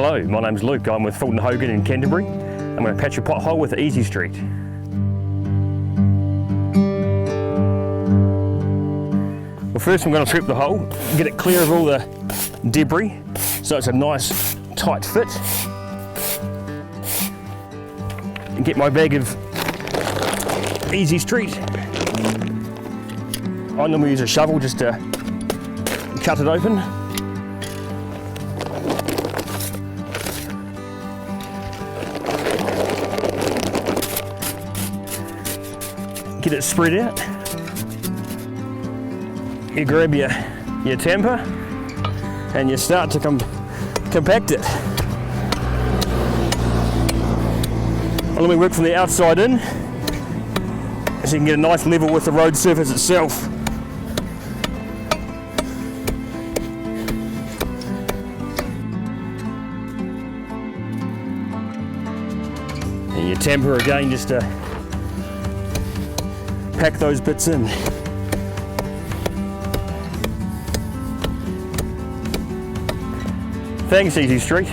Hello, my name's Luke. I'm with Fulton Hogan in Canterbury. I'm going to patch a pothole with Easy Street. Well, first I'm going to sweep the hole, get it clear of all the debris so it's a nice tight fit. And get my bag of Easy Street. I normally use a shovel just to cut it open. Get it spread out. You grab your tamper and you start to compact it. I'll let me work from the outside in so you can get a nice level with the road surface itself. And your tamper again just to pack those bits in. Thanks, Easy Street.